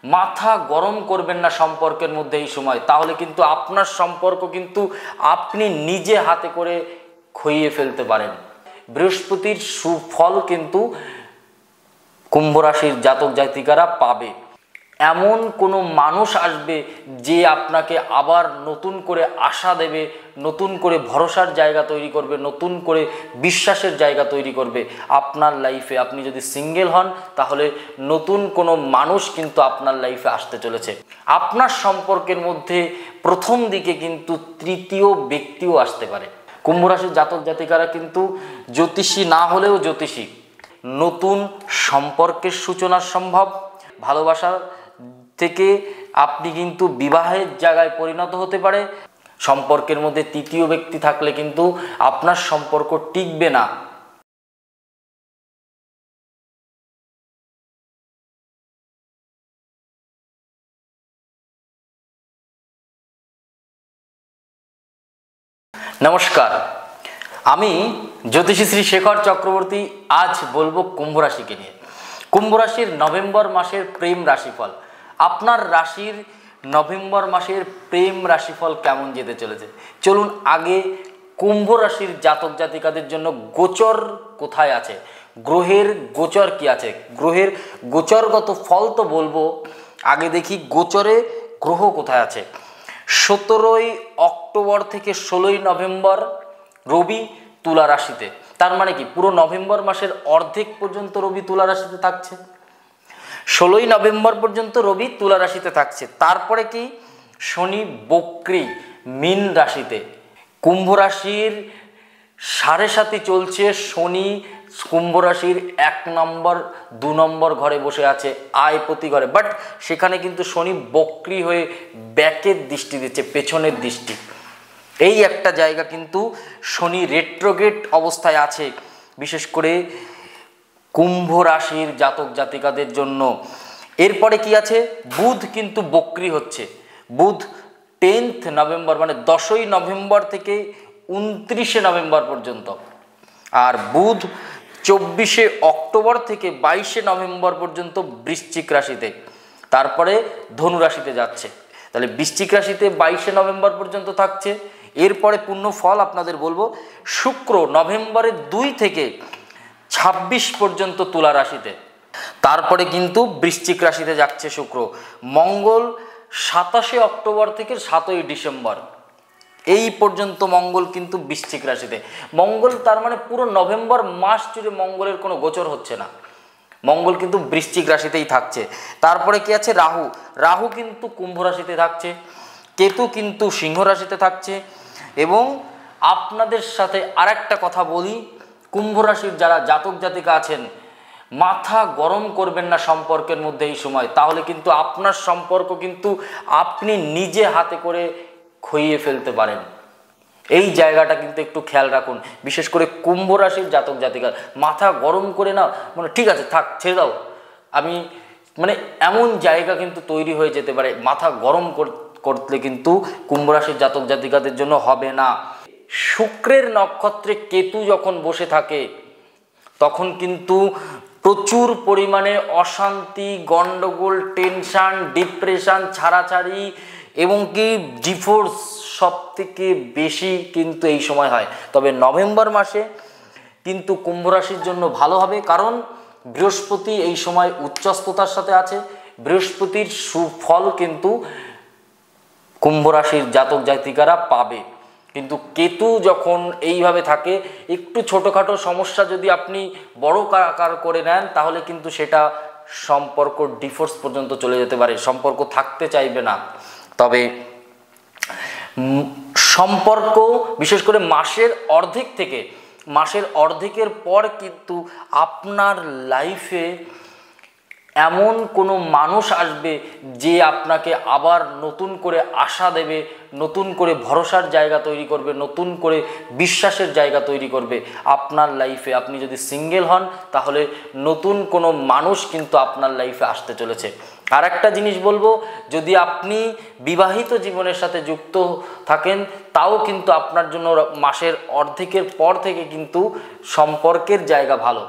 মাথা গরম করবেন না সম্পর্কের মধ্যে এই সময়, তাহলে কিন্তু আপনার সম্পর্ক কিন্তু আপনি নিজে হাতে করে খইয়ে ফেলতে পারেন। বৃহস্পতির সুফল কিন্তু কুম্ভ রাশির জাতক জাতিকারা পাবে। এমন কোনো মানুষ আসবে যে আপনাকে আবার নতুন করে আশা দেবে, নতুন করে ভরসার জায়গা তৈরি করবে, নতুন করে বিশ্বাসের জায়গা তৈরি করবে আপনার লাইফে। আপনি যদি সিঙ্গেল হন তাহলে নতুন কোনো মানুষ কিন্তু আপনার লাইফে আসতে চলেছে। আপনার সম্পর্কের মধ্যে প্রথম দিকে কিন্তু তৃতীয় ব্যক্তিও আসতে পারে। কুম্ভ রাশির জাতক জাতিকারা কিন্তু জ্যোতিষী না হলেও জ্যোতিষী। নতুন সম্পর্কের সূচনা সম্ভব। ভালোবাসা থেকে আপনি কিন্তু বিবাহের জায়গায় পরিণত হতে পারে। সম্পর্কের মধ্যে তৃতীয় ব্যক্তি থাকলে কিন্তু আপনার সম্পর্ক টিকবে না। নমস্কার, আমি জ্যোতিষী শ্রী শেখর চক্রবর্তী। আজ বলবো কুম্ভ রাশিকে নিয়ে। কুম্ভ রাশির নভেম্বর মাসের প্রেম রাশিফল। আপনার রাশির নভেম্বর মাসের প্রেম রাশিফল কেমন যেতে চলেছে চলুন আগে কুম্ভ রাশির জাতক জাতিকাদের জন্য গোচর কোথায় আছে, গ্রহের গোচর কি আছে, গ্রহের গোচরগত ফল তো বলবো, আগে দেখি গোচরে গ্রহ কোথায় আছে। 17ই অক্টোবর থেকে 16ই নভেম্বর রবি তুলা রাশিতে। তার মানে কি পুরো নভেম্বর মাসের অর্ধেক পর্যন্ত রবি তুলা রাশিতে থাকছে। 16ই নভেম্বর পর্যন্ত রবি তুলা রাশিতে থাকছে। তারপরে কি শনি বক্রী মীন রাশিতে। কুম্ভ রাশির 7.5 চলছে। শনি কুম্ভ রাশির 1 নম্বর 2 নম্বর ঘরে বসে আছে, আয়পতি ঘরে। বাট সেখানে কিন্তু শনি বক্রী হয়ে ব্যাকের দৃষ্টি দিচ্ছে, পেছনের দৃষ্টি। এই একটা জায়গা কিন্তু শনি রেট্রোগেট অবস্থায় আছে, বিশেষ করে কুম্ভ রাশির জাতক জাতিকাদের জন্য। এরপরে কি আছে, বুধ কিন্তু বক্রী হচ্ছে। বুধ 10th নভেম্বর মানে 10ই নভেম্বর থেকে 29শে নভেম্বর পর্যন্ত। আর বুধ 24শে অক্টোবর থেকে 22শে নভেম্বর পর্যন্ত বৃশ্চিক রাশিতে, তারপরে ধনু রাশিতে যাচ্ছে। তাহলে বৃশ্চিক রাশিতে 22শে নভেম্বর পর্যন্ত থাকছে। এরপরে পূর্ণ ফল আপনাদের বলবো। শুক্র নভেম্বরের 2 থেকে 26 পর্যন্ত তুলা রাশিতে, তারপরে কিন্তু বৃশ্চিক রাশিতে যাচ্ছে শুক্র। মঙ্গল 27শে অক্টোবর থেকে 7ই ডিসেম্বর এই পর্যন্ত মঙ্গল কিন্তু বৃশ্চিক রাশিতে। মঙ্গল তার মানে পুরো নভেম্বর মাস জুড়ে মঙ্গলের কোনো গোচর হচ্ছে না, মঙ্গল কিন্তু বৃশ্চিক রাশিতেই থাকছে। তারপরে কি আছে, রাহু। রাহু কিন্তু কুম্ভ রাশিতে থাকছে, কেতু কিন্তু সিংহ রাশিতে থাকছে। এবং আপনাদের সাথে আরেকটা কথা বলি, কুম্ভ রাশির যারা জাতক জাতিকা আছেন, মাথা গরম করবেন না সম্পর্কের মধ্যে এই সময়, তাহলে কিন্তু আপনার সম্পর্ক কিন্তু আপনি নিজে হাতে করে খইয়ে ফেলতে পারেন। এই জায়গাটা কিন্তু একটু খেয়াল রাখুন, বিশেষ করে কুম্ভ রাশির জাতক জাতিকা। মাথা গরম করে না মানে ঠিক আছে থাক ছেড়ে দাও, আমি মানে এমন জায়গা কিন্তু তৈরি হয়ে যেতে পারে। মাথা গরম করলে কিন্তু কুম্ভ রাশির জাতক জাতিকাদের জন্য হবে না। শুক্রের নক্ষত্রে কেতু যখন বসে থাকে তখন কিন্তু প্রচুর পরিমাণে অশান্তি, গন্ডগোল, টেনশন, ডিপ্রেশন, ছাড়াছাড়ি এবং কি ডিভোর্স সব থেকে বেশি কিন্তু এই সময় হয়। তবে নভেম্বর মাসে কিন্তু কুম্ভ রাশির জন্য ভালো হবে, কারণ বৃহস্পতি এই সময় উচ্চস্ততার সাথে আছে। বৃহস্পতির সুফল কিন্তু কুম্ভ রাশির জাতক জাতিকারা পাবে। কিন্তু কেতু যখন এইভাবে থাকে, একটু ছোটোখাটো সমস্যা যদি আপনি বড় আকার করে নেন তাহলে কিন্তু সেটা সম্পর্ক ডিভোর্স পর্যন্ত চলে যেতে পারে, সম্পর্ক থাকতে চাইবে না। তবে সম্পর্ক বিশেষ করে মাসের অর্ধেক থেকে মাসের অর্ধেকের পর কিন্তু আপনার লাইফে এমন কোনো মানুষ আসবে যে আপনাকে আবার নতুন করে আশা দেবে, নতুন করে ভরসার জায়গা তৈরি করবে, নতুন করে বিশ্বাসের জায়গা তৈরি করবে আপনার লাইফে। আপনি যদি সিঙ্গেল হন তাহলে নতুন কোনো মানুষ কিন্তু আপনার লাইফে আসতে চলেছে। আর একটা জিনিস বলবো, যদি আপনি বিবাহিত জীবনের সাথে যুক্ত থাকেন তাও কিন্তু আপনার জন্য মাসের অর্ধেকের পর থেকে কিন্তু সম্পর্কের জায়গা ভালো।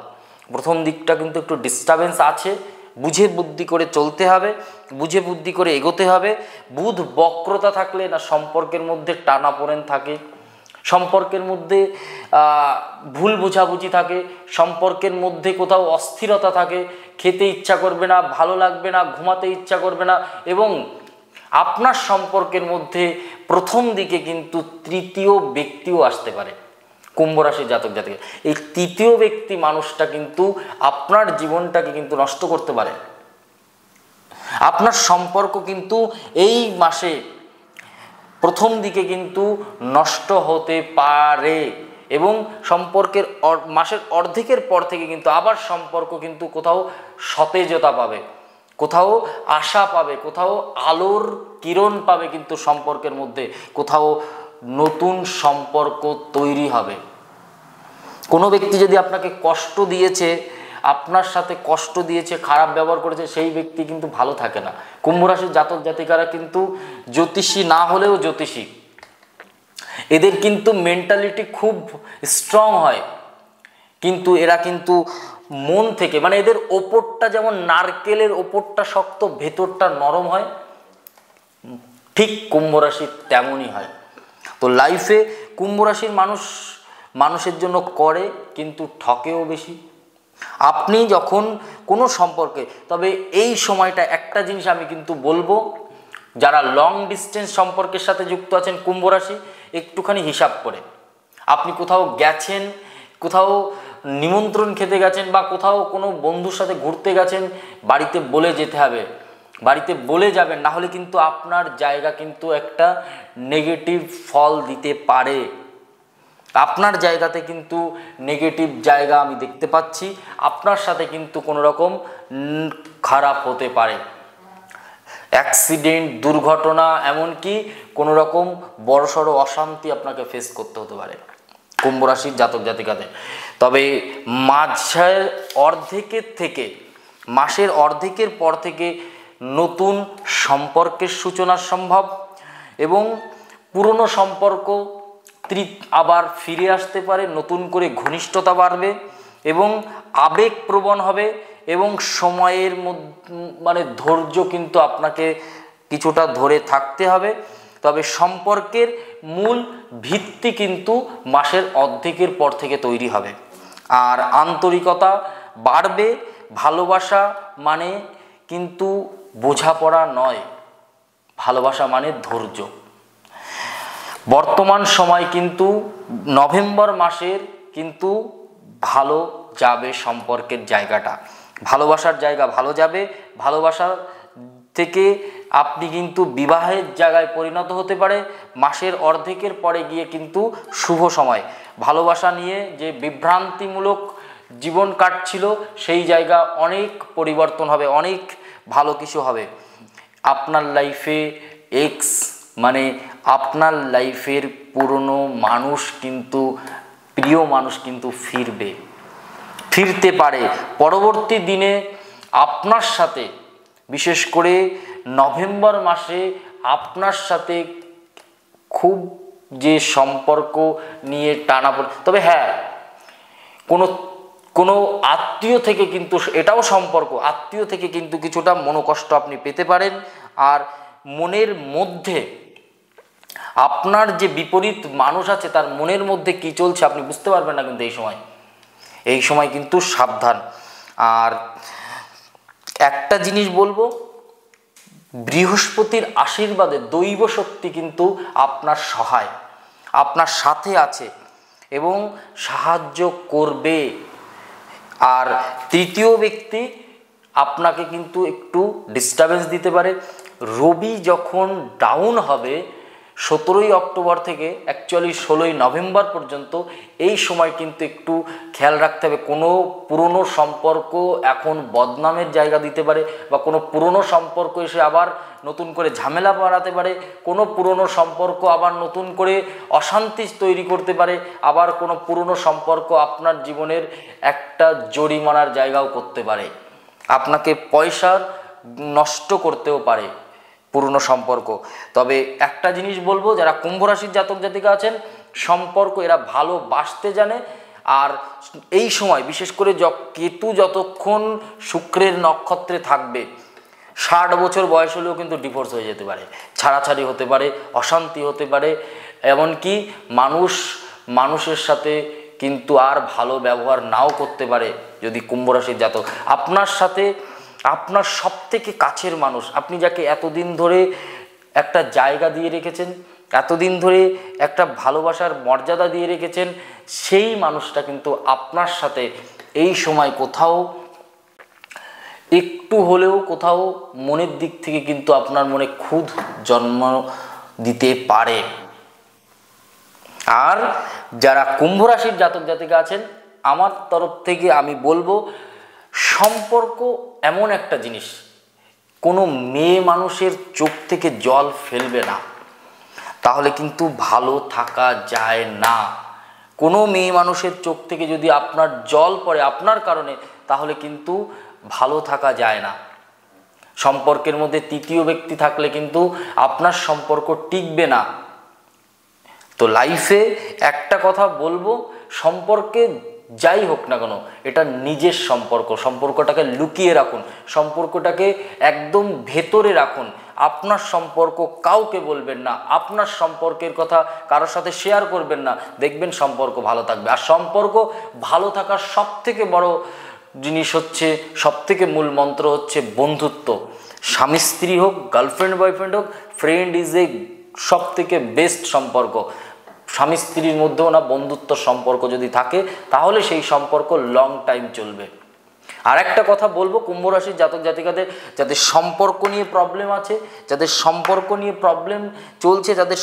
প্রথম দিকটা কিন্তু একটু ডিস্টারবেন্স আছে, বুঝে বুদ্ধি করে চলতে হবে, বুঝে বুদ্ধি করে এগোতে হবে। বুধ বক্রতা থাকলে না সম্পর্কের মধ্যে টানাপোড়েন থাকে, সম্পর্কের মধ্যে ভুল বোঝাবুঝি থাকে, সম্পর্কের মধ্যে কোথাও অস্থিরতা থাকে, খেতে ইচ্ছা করবে না, ভালো লাগবে না, ঘুমাতে ইচ্ছা করবে না, এবং আপনার সম্পর্কের মধ্যে প্রথম দিকে কিন্তু তৃতীয় ব্যক্তিও আসতে পারে। কুম্ভ রাশির জাতক জাতিকা, এই তৃতীয় ব্যক্তি মানুষটা কিন্তু আপনার জীবনটাকে কিন্তু নষ্ট করতে পারে। আপনার সম্পর্ক কিন্তু এই মাসে প্রথম দিকে কিন্তু নষ্ট হতে পারে, এবং সম্পর্কের মাসের অর্ধেকের পর থেকে কিন্তু আবার সম্পর্ক কিন্তু কোথাও সতেজতা পাবে, কোথাও আশা পাবে, কোথাও আলোর কিরণ পাবে, কিন্তু সম্পর্কের মধ্যে কোথাও নতুন সম্পর্ক তৈরি হবে। কোনো ব্যক্তি যদি আপনাকে কষ্ট দিয়েছে, আপনার সাথে কষ্ট দিয়েছে, খারাপ ব্যবহার করেছে, সেই ব্যক্তি কিন্তু ভালো থাকে না। কুম্ভ রাশির জাতক জাতিকারা কিন্তু জ্যোতিষী না হলেও জ্যোতিষী, এদের কিন্তু মেন্টালিটি খুব স্ট্রং হয়, কিন্তু এরা কিন্তু মন থেকে, মানে এদের ওপরটা যেমন নারকেলের ওপরটা শক্ত, ভেতরটা নরম হয়, ঠিক কুম্ভ রাশি তেমনই হয়। তো লাইফে কুম্ভ রাশির মানুষের জন্য করে, কিন্তু ঠকেও বেশি। আপনি যখন কোনো সম্পর্কে, তবে এই সময়টা একটা জিনিস আমি কিন্তু বলবো, যারা লং ডিস্টেন্স সম্পর্কের সাথে যুক্ত আছেন কুম্ভ রাশি, একটুখানি হিসাব করে আপনি কোথাও গেছেন, কোথাও নিমন্ত্রণ খেতে গেছেন, বা কোথাও কোনো বন্ধুর সাথে ঘুরতে গেছেন, বাড়িতে বলে যেতে হবে, বাড়িতে বলে যাবেন, না হলে কিন্তু আপনার জায়গা কিন্তু একটা নেগেটিভ ফল দিতে পারে। আপনার জায়গাতে কিন্তু নেগেটিভ জায়গা আমি দেখতে পাচ্ছি, আপনার সাথে কিন্তু কোনো রকম খারাপ হতে পারে, অ্যাক্সিডেন্ট, দুর্ঘটনা, এমনকি কোনো রকম বড়সড় অশান্তি আপনাকে ফেস করতে হতে পারে কুম্ভ রাশির জাতক জাতিকাদের। তবে মাসের অর্ধেকের পর থেকে নতুন সম্পর্কের সূচনা সম্ভব, এবং পুরনো সম্পর্ক আবার ফিরে আসতে পারে, নতুন করে ঘনিষ্ঠতা বাড়বে এবং আবেগপ্রবণ হবে, এবং সময়ের মানে ধৈর্য কিন্তু আপনাকে কিছুটা ধরে থাকতে হবে। তবে সম্পর্কের মূল ভিত্তি কিন্তু মাসের অর্ধেকের পর থেকে তৈরি হবে, আর আন্তরিকতা বাড়বে। ভালোবাসা মানে কিন্তু বোঝাপড়া নয়, ভালোবাসা মানে ধৈর্য। বর্তমান সময় কিন্তু নভেম্বর মাসের কিন্তু ভালো যাবে, সম্পর্কের জায়গাটা, ভালোবাসার জায়গা ভালো যাবে। ভালোবাসা থেকে আপনি কিন্তু বিবাহের জায়গায় পরিণত হতে পারে। মাসের অর্ধেকের পরে গিয়ে কিন্তু শুভ সময়, ভালোবাসা নিয়ে যে বিভ্রান্তিমূলক জীবন কাটছিল সেই জায়গা অনেক পরিবর্তন হবে, অনেক ভালো কিছু হবে। আপনার লাইফে এক্স মানে আপনার লাইফের পুরনো মানুষ কিন্তু, প্রিয় মানুষ কিন্তু ফিরতে পারে পরবর্তী দিনে আপনার সাথে। বিশেষ করে নভেম্বর মাসে আপনার সাথে খুব যে সম্পর্ক নিয়ে টানাপোড়েন, তবে হ্যাঁ, কোনো আত্মীয় থেকে কিন্তু, এটাও সম্পর্ক, আত্মীয় থেকে কিন্তু কিছুটা মনোকষ্ট আপনি পেতে পারেন। আর মনের মধ্যে আপনার যে বিপরীত মানুষ আছে তার মনের মধ্যে কি চলছে আপনি বুঝতে পারবেন না, কিন্তু এই সময় কিন্তু সাবধান। আর একটা জিনিস বলবো, বৃহস্পতির আশীর্বাদে দৈব শক্তি কিন্তু আপনার সহায়, আপনার সাথে আছে এবং সাহায্য করবে। আর তৃতীয় ব্যক্তি আপনাকে কিন্তু একটু ডিস্টারবেন্স দিতে পারে। রবি যখন ডাউন হবে 17ই অক্টোবর থেকে অ্যাকচুয়ালি 16ই নভেম্বর পর্যন্ত, এই সময় কিন্তু একটু খেয়াল রাখতে হবে। কোনো পুরনো সম্পর্ক এখন বদনামের জায়গা দিতে পারে, বা কোনো পুরনো সম্পর্ক এসে আবার নতুন করে ঝামেলা বাড়াতে পারে, কোনো পুরনো সম্পর্ক আবার নতুন করে অশান্তি তৈরি করতে পারে, আবার কোনো পুরনো সম্পর্ক আপনার জীবনের একটা জরিমানার জায়গাও করতে পারে, আপনাকে পয়সার নষ্ট করতেও পারে পুরনো সম্পর্ক। তবে একটা জিনিস বলবো, যারা কুম্ভ রাশির জাতক জাতিকা আছেন, সম্পর্ক এরা ভালোবাসতে জানে, আর এই সময় বিশেষ করে কেতু যতক্ষণ শুক্রের নক্ষত্রে থাকবে 60 বছর বয়স হলেও কিন্তু ডিভোর্স হয়ে যেতে পারে, ছাড়াছাড়ি হতে পারে, অশান্তি হতে পারে, এমনকি মানুষের সাথে কিন্তু আর ভালো ব্যবহার নাও করতে পারে। যদি কুম্ভ রাশির জাতক আপনার সাথে আপনার সবথেকে কাছের মানুষ, আপনি যাকে এতদিন ধরে একটা জায়গা দিয়ে রেখেছেন, এতদিন ধরে একটা ভালোবাসার মর্যাদা দিয়ে রেখেছেন, সেই মানুষটা কিন্তু আপনার সাথে এই সময় কোথাও একটু হলেও কোথাও মনের দিক থেকে কিন্তু আপনার মনে খুঁত জন্ম দিতে পারে। আর যারা কুম্ভ রাশির জাতক জাতিকা আছেন, আমার তরফ থেকে আমি বলবো, সম্পর্ক এমন একটা জিনিস, কোনো মেয়ে মানুষের চোখ থেকে জল ফেলবে না, তাহলে কিন্তু ভালো থাকা যায় না। কোনো মেয়ে মানুষের চোখ থেকে যদি আপনার জল পড়ে আপনার কারণে, তাহলে কিন্তু ভালো থাকা যায় না। সম্পর্কের মধ্যে তৃতীয় ব্যক্তি থাকলে কিন্তু আপনার সম্পর্ক টিকবে না। তো লাইফে একটা কথা বলবো, সম্পর্কে যাই হোক না কেন, এটা নিজের সম্পর্কটাকে লুকিয়ে রাখুন, সম্পর্কটাকে একদম ভেতরে রাখুন। আপনার সম্পর্ক কাউকে বলবেন না, আপনার সম্পর্কের কথা কারোর সাথে শেয়ার করবেন না, দেখবেন সম্পর্ক ভালো থাকবে। আর সম্পর্ক ভালো থাকার সবথেকে বড় জিনিস হচ্ছে, সবথেকে মূল মন্ত্র হচ্ছে বন্ধুত্ব। স্বামী স্ত্রী হোক, গার্লফ্রেন্ড বয়ফ্রেন্ড হোক, ফ্রেন্ড ইজ এ সবথেকে বেস্ট সম্পর্ক। স্বামী স্ত্রীর মধ্যেও না বন্ধুত্ব সম্পর্ক যদি থাকে, তাহলে সেই সম্পর্ক লং টাইম চলবে। আর একটা কথা বলবো, কুম্ভ রাশির জাতক জাতিকাদের যাদের সম্পর্ক নিয়ে প্রবলেম আছে, যাদের সম্পর্ক নিয়ে প্রবলেম চলছে, যাদের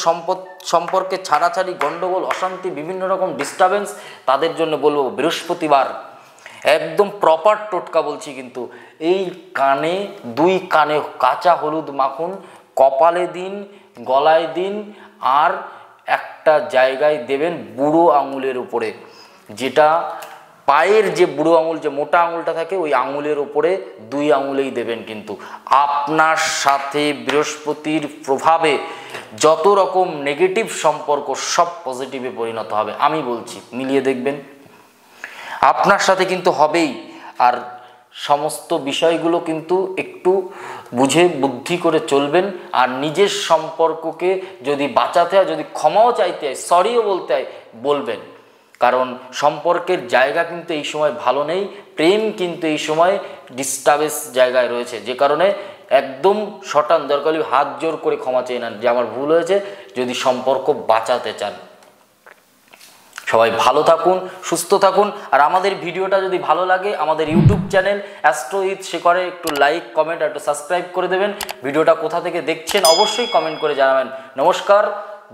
সম্পর্কে ছাড়াছাড়ি, গন্ডগোল, অশান্তি, বিভিন্ন রকম ডিস্টারবেন্স, তাদের জন্য বলবো বৃহস্পতিবার একদম প্রপার টোটকা বলছি কিন্তু, এই কানে, 2 কানে কাঁচা হলুদ মাখুন, কপালে দিন, গলায় দিন, আর একটা জায়গায় দেবেন বুড়ো আঙুলের উপরে, যেটা পায়ের যে বুড়ো আঙুল, যে মোটা আঙুলটা থাকে, ওই আঙুলের উপরে 2 আঙুলেই দেবেন। কিন্তু আপনার সাথে বৃহস্পতির প্রভাবে যত রকম নেগেটিভ সম্পর্ক সব পজিটিভে পরিণত হবে। আমি বলছি, মিলিয়ে দেখবেন, আপনার সাথে কিন্তু হবেই। আর সমস্ত বিষয়গুলো কিন্তু একটু বুঝে বুদ্ধি করে চলবেন। আর নিজের সম্পর্ককে যদি বাঁচাতে হয়, যদি ক্ষমাও চাইতে হয়, সরিও বলতে হয়, বলবেন। কারণ সম্পর্কের জায়গা কিন্তু এই সময় ভালো নেই, প্রেম কিন্তু এই সময় ডিস্টার্বেন্স জায়গায় রয়েছে, যে কারণে একদম শটান দরকার হাত জোর করে ক্ষমা চেয়ে নেন যে আমার ভুল হয়েছে, যদি সম্পর্ক বাঁচাতে চান। সবাই ভালো থাকুন, সুস্থ থাকুন। আর আমাদের ভিডিওটা যদি ভালো লাগে, আমাদের ইউটিউব চ্যানেল অ্যাস্ট্রো উইথ শেখরে একটু লাইক, কমেন্ট আর একটু সাবস্ক্রাইব করে দেবেন। ভিডিওটা কোথা থেকে দেখছেন অবশ্যই কমেন্ট করে জানাবেন। নমস্কার,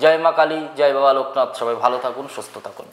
জয় মা কালী, জয় বাবা লোকনাথ। সবাই ভালো থাকুন, সুস্থ থাকুন।